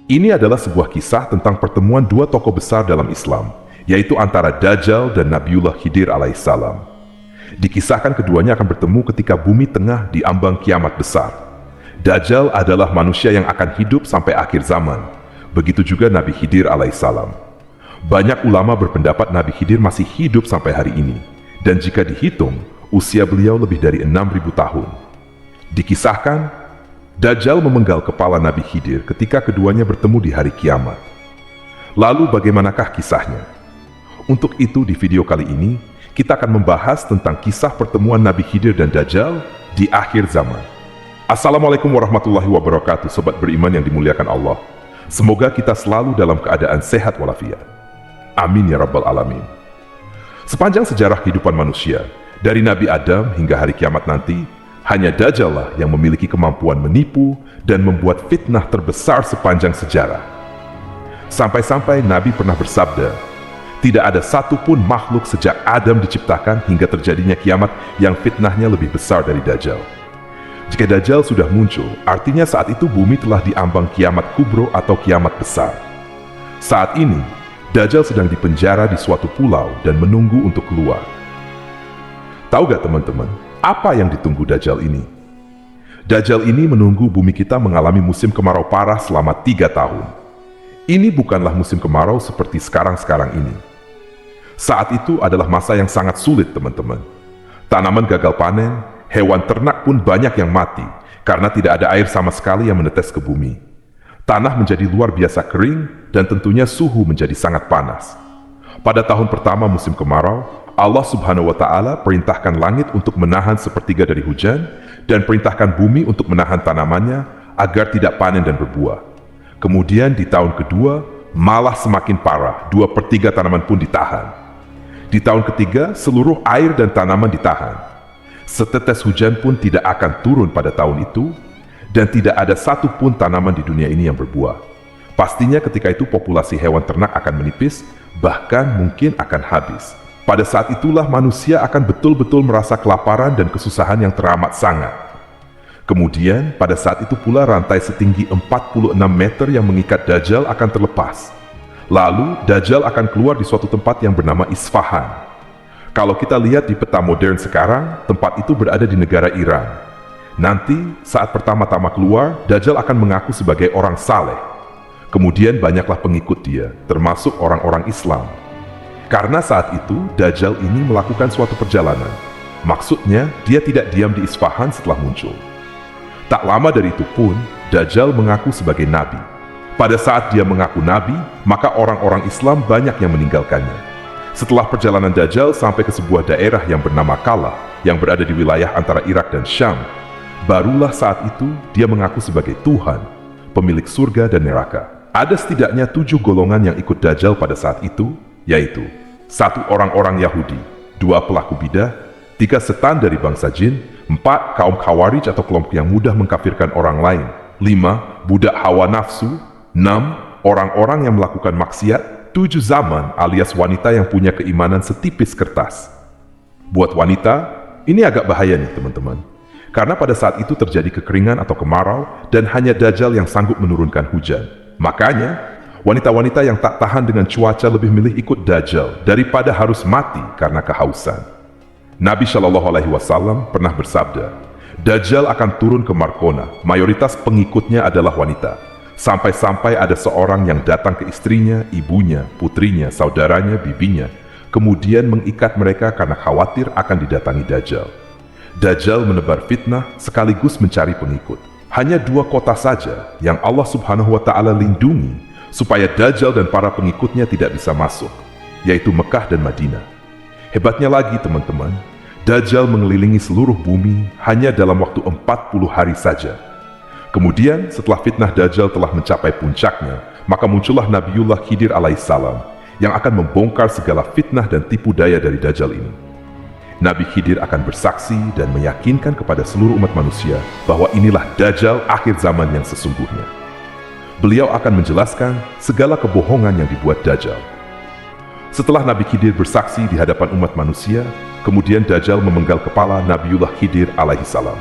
Ini adalah sebuah kisah tentang pertemuan dua tokoh besar dalam Islam, yaitu antara Dajjal dan Nabiullah Khidir alaihissalam. Dikisahkan keduanya akan bertemu ketika bumi tengah diambang kiamat besar. Dajjal adalah manusia yang akan hidup sampai akhir zaman. Begitu juga Nabi Khidir alaihissalam. Banyak ulama berpendapat Nabi Khidir masih hidup sampai hari ini, dan jika dihitung, usia beliau lebih dari 6.000 tahun. Dikisahkan, Dajjal memenggal kepala Nabi Khidir ketika keduanya bertemu di hari kiamat. Lalu bagaimanakah kisahnya? Untuk itu di video kali ini, kita akan membahas tentang kisah pertemuan Nabi Khidir dan Dajjal di akhir zaman. Assalamualaikum warahmatullahi wabarakatuh, sobat beriman yang dimuliakan Allah. Semoga kita selalu dalam keadaan sehat walafiat. Amin ya rabbal alamin. Sepanjang sejarah kehidupan manusia, dari Nabi Adam hingga hari kiamat nanti, hanya Dajjal lah yang memiliki kemampuan menipu dan membuat fitnah terbesar sepanjang sejarah. Sampai-sampai Nabi pernah bersabda, tidak ada satupun makhluk sejak Adam diciptakan hingga terjadinya kiamat yang fitnahnya lebih besar dari Dajjal. Jika Dajjal sudah muncul, artinya saat itu bumi telah diambang kiamat kubro atau kiamat besar. Saat ini, Dajjal sedang dipenjara di suatu pulau dan menunggu untuk keluar. Tahu gak teman-teman, apa yang ditunggu Dajjal ini? Dajjal ini menunggu bumi kita mengalami musim kemarau parah selama 3 tahun. Ini bukanlah musim kemarau seperti sekarang-sekarang ini. Saat itu adalah masa yang sangat sulit teman-teman. Tanaman gagal panen, hewan ternak pun banyak yang mati karena tidak ada air sama sekali yang menetes ke bumi. Tanah menjadi luar biasa kering dan tentunya suhu menjadi sangat panas. Pada tahun pertama musim kemarau, Allah Subhanahu wa Ta'ala perintahkan langit untuk menahan sepertiga dari hujan dan perintahkan bumi untuk menahan tanamannya agar tidak panen dan berbuah. Kemudian di tahun kedua malah semakin parah, 2/3 tanaman pun ditahan. Di tahun ketiga seluruh air dan tanaman ditahan. Setetes hujan pun tidak akan turun pada tahun itu dan tidak ada satu pun tanaman di dunia ini yang berbuah. Pastinya ketika itu populasi hewan ternak akan menipis, bahkan mungkin akan habis. Pada saat itulah manusia akan betul-betul merasa kelaparan dan kesusahan yang teramat sangat. Kemudian, pada saat itu pula rantai setinggi 46 meter yang mengikat Dajjal akan terlepas. Lalu, Dajjal akan keluar di suatu tempat yang bernama Isfahan. Kalau kita lihat di peta modern sekarang, tempat itu berada di negara Iran. Nanti, saat pertama-tama keluar, Dajjal akan mengaku sebagai orang saleh. Kemudian banyaklah pengikut dia, termasuk orang-orang Islam. Karena saat itu, Dajjal ini melakukan suatu perjalanan. Maksudnya, dia tidak diam di Isfahan setelah muncul. Tak lama dari itu pun, Dajjal mengaku sebagai nabi. Pada saat dia mengaku nabi, maka orang-orang Islam banyak yang meninggalkannya. Setelah perjalanan Dajjal sampai ke sebuah daerah yang bernama Kalah, yang berada di wilayah antara Irak dan Syam, barulah saat itu dia mengaku sebagai Tuhan, pemilik surga dan neraka. Ada setidaknya 7 golongan yang ikut Dajjal pada saat itu, yaitu 1 orang-orang Yahudi, 2 pelaku bidah, 3 setan dari bangsa jin, 4 kaum Khawarij atau kelompok yang mudah mengkafirkan orang lain, 5 budak hawa nafsu, 6 orang-orang yang melakukan maksiat, 7 zaman alias wanita yang punya keimanan setipis kertas. Buat wanita, ini agak bahaya nih teman-teman, karena pada saat itu terjadi kekeringan atau kemarau dan hanya Dajjal yang sanggup menurunkan hujan. Makanya, wanita-wanita yang tak tahan dengan cuaca lebih milih ikut Dajjal daripada harus mati karena kehausan. Nabi Shallallahu Alaihi Wasallam pernah bersabda, Dajjal akan turun ke Markona, mayoritas pengikutnya adalah wanita. Sampai-sampai ada seorang yang datang ke istrinya, ibunya, putrinya, saudaranya, bibinya, kemudian mengikat mereka karena khawatir akan didatangi Dajjal. Dajjal menebar fitnah sekaligus mencari pengikut. Hanya 2 kota saja yang Allah Subhanahu wa Ta'ala lindungi supaya Dajjal dan para pengikutnya tidak bisa masuk, yaitu Mekah dan Madinah. Hebatnya lagi teman-teman, Dajjal mengelilingi seluruh bumi hanya dalam waktu 40 hari saja. Kemudian setelah fitnah Dajjal telah mencapai puncaknya, maka muncullah Nabiullah Khidir alaihissalam yang akan membongkar segala fitnah dan tipu daya dari Dajjal ini. Nabi Khidir akan bersaksi dan meyakinkan kepada seluruh umat manusia bahwa inilah Dajjal akhir zaman yang sesungguhnya. Beliau akan menjelaskan segala kebohongan yang dibuat Dajjal. Setelah Nabi Khidir bersaksi di hadapan umat manusia, kemudian Dajjal memenggal kepala Nabiullah Khidir alaihissalam.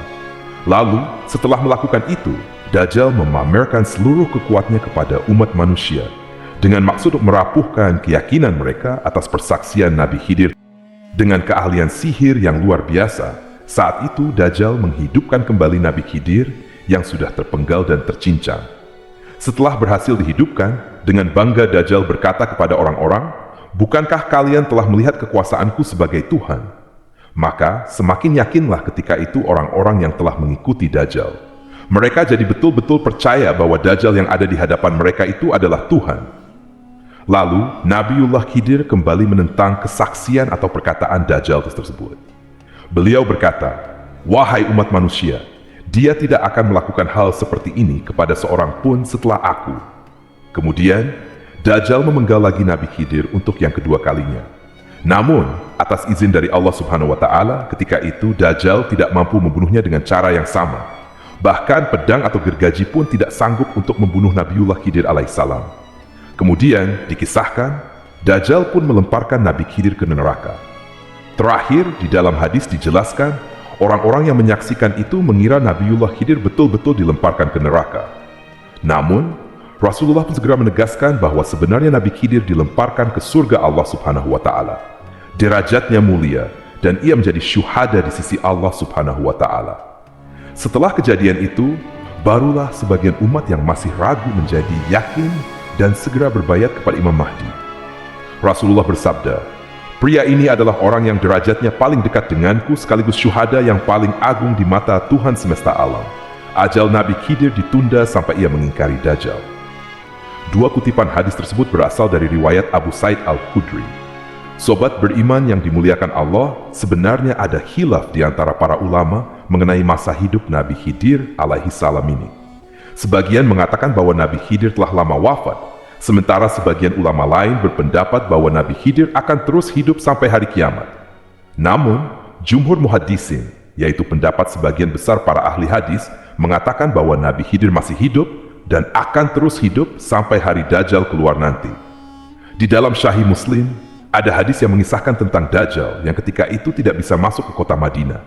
Lalu, setelah melakukan itu, Dajjal memamerkan seluruh kekuatannya kepada umat manusia dengan maksud untuk merapuhkan keyakinan mereka atas persaksian Nabi Khidir. Dengan keahlian sihir yang luar biasa, saat itu Dajjal menghidupkan kembali Nabi Khidir yang sudah terpenggal dan tercincang. Setelah berhasil dihidupkan, dengan bangga Dajjal berkata kepada orang-orang, "Bukankah kalian telah melihat kekuasaanku sebagai Tuhan?" Maka semakin yakinlah ketika itu orang-orang yang telah mengikuti Dajjal. Mereka jadi betul-betul percaya bahwa Dajjal yang ada di hadapan mereka itu adalah Tuhan. Lalu Nabiullah Khidir kembali menentang kesaksian atau perkataan Dajjal tersebut. Beliau berkata, "Wahai umat manusia, dia tidak akan melakukan hal seperti ini kepada seorang pun setelah aku." Kemudian Dajjal memenggal lagi Nabi Khidir untuk yang kedua kalinya. Namun, atas izin dari Allah Subhanahu wa Ta'ala, ketika itu Dajjal tidak mampu membunuhnya dengan cara yang sama. Bahkan pedang atau gergaji pun tidak sanggup untuk membunuh Nabiullah Khidir alaihissalam. Kemudian dikisahkan, Dajjal pun melemparkan Nabi Khidir ke neraka. Terakhir, di dalam hadis dijelaskan, orang-orang yang menyaksikan itu mengira Nabiullah Khidir betul-betul dilemparkan ke neraka. Namun, Rasulullah pun segera menegaskan bahwa sebenarnya Nabi Khidir dilemparkan ke surga Allah Subhanahu wa Ta'ala. Derajatnya mulia dan ia menjadi syuhada di sisi Allah Subhanahu wa Ta'ala. Setelah kejadian itu, barulah sebagian umat yang masih ragu menjadi yakin dan segera berbayat kepada Imam Mahdi. Rasulullah bersabda, "Pria ini adalah orang yang derajatnya paling dekat denganku sekaligus syuhada yang paling agung di mata Tuhan semesta alam. Ajal Nabi Khidir ditunda sampai ia mengingkari Dajjal." Dua kutipan hadis tersebut berasal dari riwayat Abu Sa'id Al-Khudri. Sobat beriman yang dimuliakan Allah, sebenarnya ada khilaf di antara para ulama mengenai masa hidup Nabi Khidir alaihi salam ini. Sebagian mengatakan bahwa Nabi Khidir telah lama wafat, sementara sebagian ulama lain berpendapat bahwa Nabi Khidir akan terus hidup sampai hari kiamat. Namun, jumhur muhaddisin, yaitu pendapat sebagian besar para ahli hadis, mengatakan bahwa Nabi Khidir masih hidup dan akan terus hidup sampai hari Dajjal keluar nanti. Di dalam Sahih Muslim, ada hadis yang mengisahkan tentang Dajjal yang ketika itu tidak bisa masuk ke kota Madinah.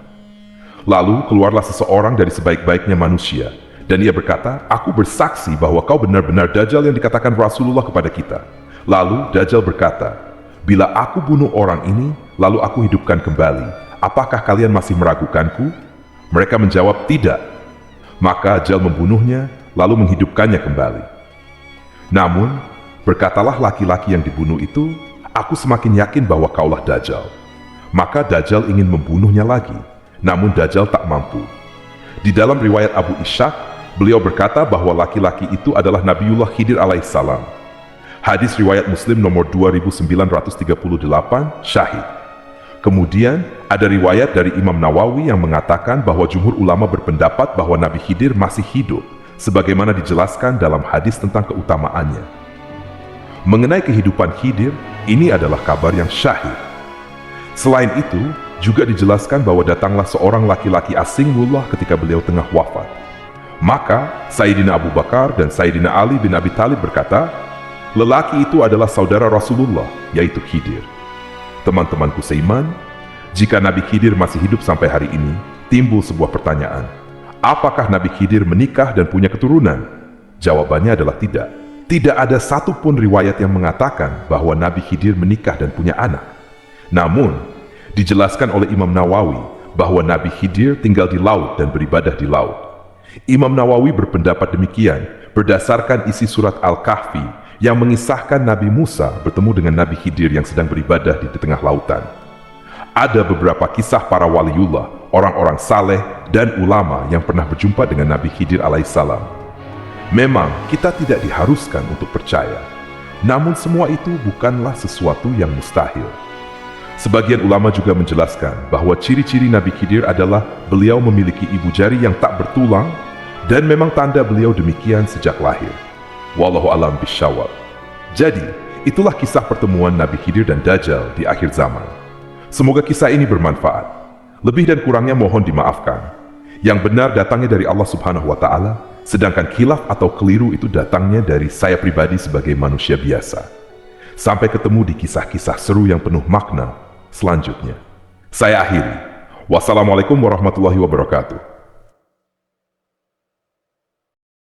Lalu keluarlah seseorang dari sebaik-baiknya manusia, dan ia berkata, "Aku bersaksi bahwa kau benar-benar Dajjal yang dikatakan Rasulullah kepada kita." Lalu Dajjal berkata, "Bila aku bunuh orang ini, lalu aku hidupkan kembali, apakah kalian masih meragukanku?" Mereka menjawab, "Tidak." Maka Dajjal membunuhnya, lalu menghidupkannya kembali. Namun, berkatalah laki-laki yang dibunuh itu, "Aku semakin yakin bahwa kaulah Dajjal." Maka Dajjal ingin membunuhnya lagi, namun Dajjal tak mampu. Di dalam riwayat Abu Ishaq, beliau berkata bahwa laki-laki itu adalah Nabiullah Khidir alaihissalam. Hadis riwayat Muslim nomor 2938, Syahid. Kemudian, ada riwayat dari Imam Nawawi yang mengatakan bahwa jumhur ulama berpendapat bahwa Nabi Khidir masih hidup, sebagaimana dijelaskan dalam hadis tentang keutamaannya. Mengenai kehidupan Khidir, ini adalah kabar yang syahid. Selain itu, juga dijelaskan bahwa datanglah seorang laki-laki asing mullah ketika beliau tengah wafat. Maka, Sayyidina Abu Bakar dan Sayyidina Ali bin Abi Thalib berkata, "Lelaki itu adalah saudara Rasulullah, yaitu Khidir." Teman-temanku seiman, jika Nabi Khidir masih hidup sampai hari ini, timbul sebuah pertanyaan. Apakah Nabi Khidir menikah dan punya keturunan? Jawabannya adalah tidak. Tidak ada satupun riwayat yang mengatakan bahwa Nabi Khidir menikah dan punya anak. Namun, dijelaskan oleh Imam Nawawi bahwa Nabi Khidir tinggal di laut dan beribadah di laut. Imam Nawawi berpendapat demikian berdasarkan isi surat Al-Kahfi yang mengisahkan Nabi Musa bertemu dengan Nabi Khidir yang sedang beribadah di tengah lautan. Ada beberapa kisah para waliullah, orang-orang saleh dan ulama yang pernah berjumpa dengan Nabi Khidir alaihissalam. Memang kita tidak diharuskan untuk percaya, namun semua itu bukanlah sesuatu yang mustahil. Sebagian ulama juga menjelaskan bahwa ciri-ciri Nabi Khidir adalah beliau memiliki ibu jari yang tak bertulang dan memang tanda beliau demikian sejak lahir. Wallahu a'lam bishawab. Jadi, itulah kisah pertemuan Nabi Khidir dan Dajjal di akhir zaman. Semoga kisah ini bermanfaat. Lebih dan kurangnya mohon dimaafkan. Yang benar datangnya dari Allah Subhanahu wa Ta'ala, sedangkan khilaf atau keliru itu datangnya dari saya pribadi sebagai manusia biasa. Sampai ketemu di kisah-kisah seru yang penuh makna selanjutnya. Saya akhiri. Wassalamualaikum warahmatullahi wabarakatuh.